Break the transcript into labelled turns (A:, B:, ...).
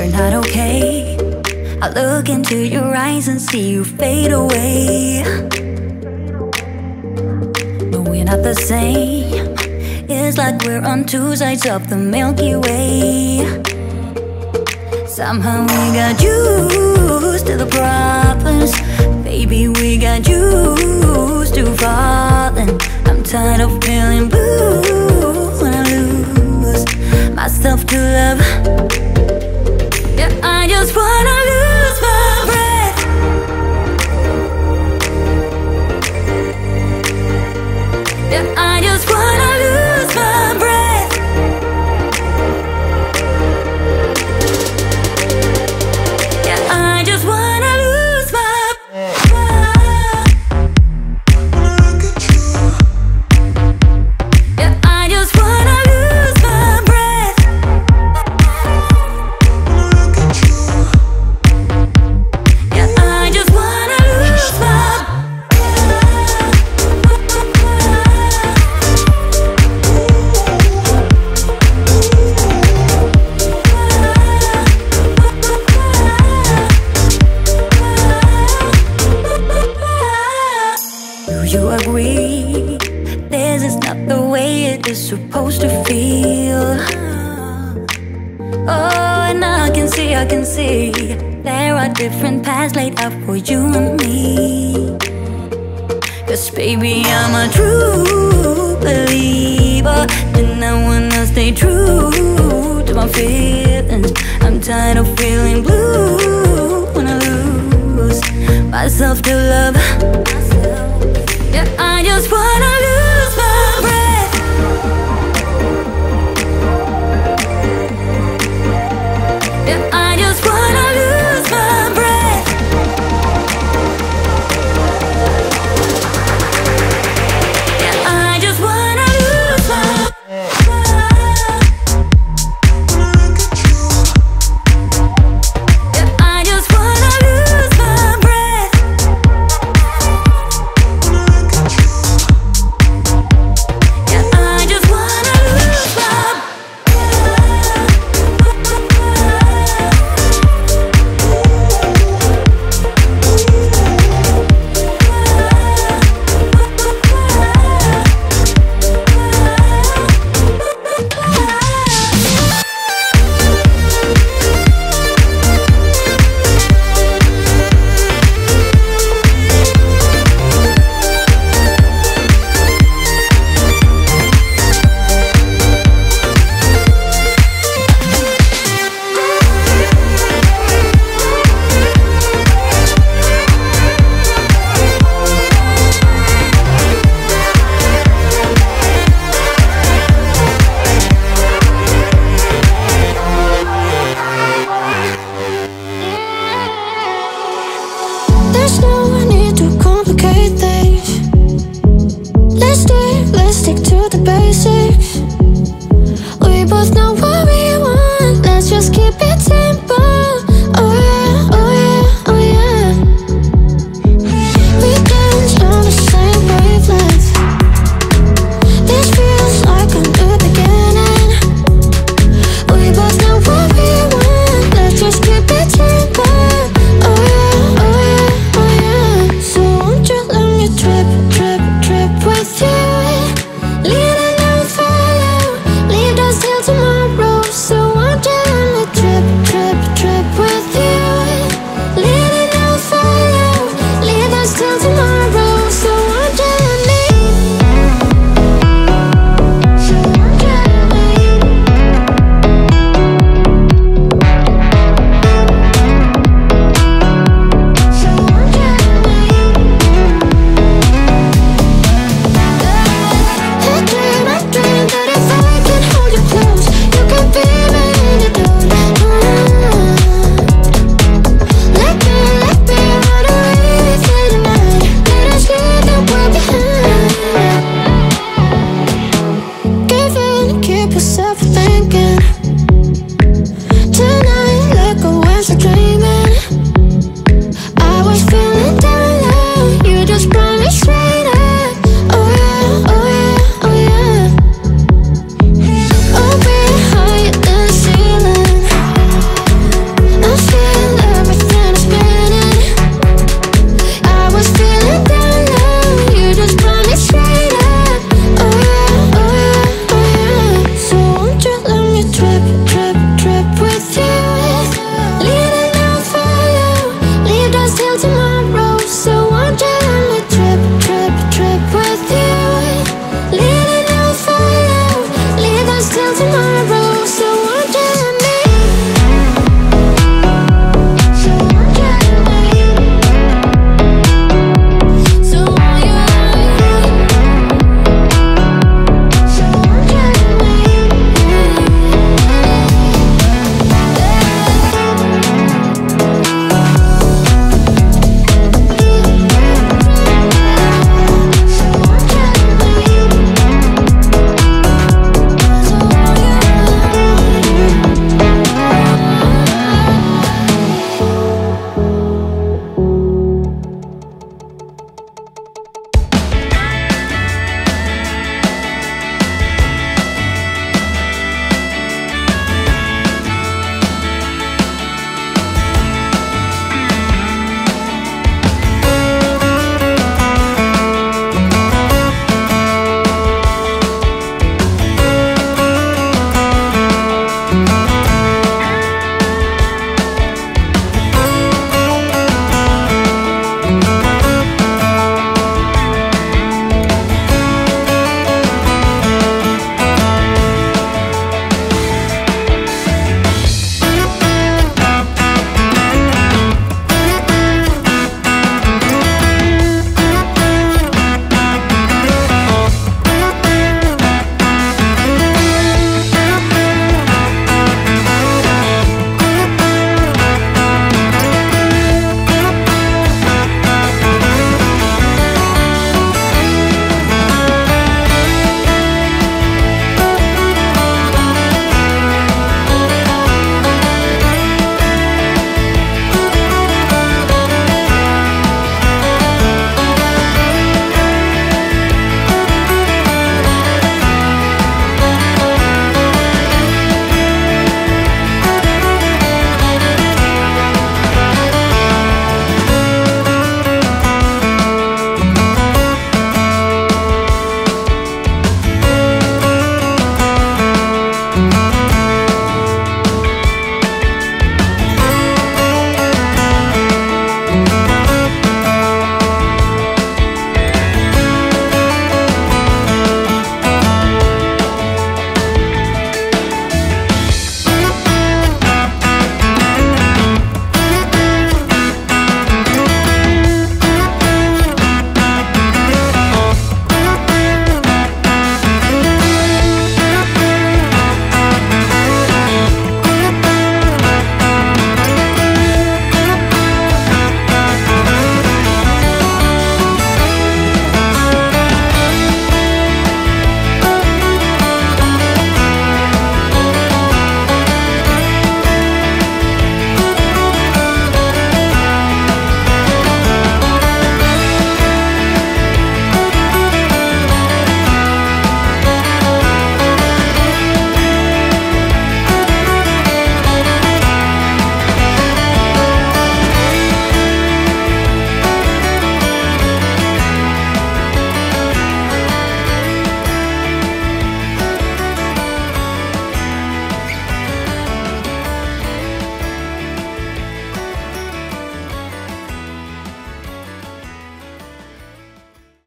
A: you're not okay. I look into your eyes and see you fade away. No, we're not the same. It's like we're on two sides of the Milky Way. Somehow we got used to the problems. Baby, we got used to falling. I'm tired of feeling blue when I lose myself to love. Yeah, I just wanna lose my breath. Yeah, I just wanna lose my breath. Yeah, I just wanna lose my breath. Yeah, I just wanna lose my breath. Yeah, I just wanna lose my Do you agree? This is not the way it is supposed to feel. Oh, and I can see there are different paths laid out for you and me. 'Cause baby, I'm a true believer, and I wanna stay true to my feelings. I'm tired of feeling blue when I lose myself to love.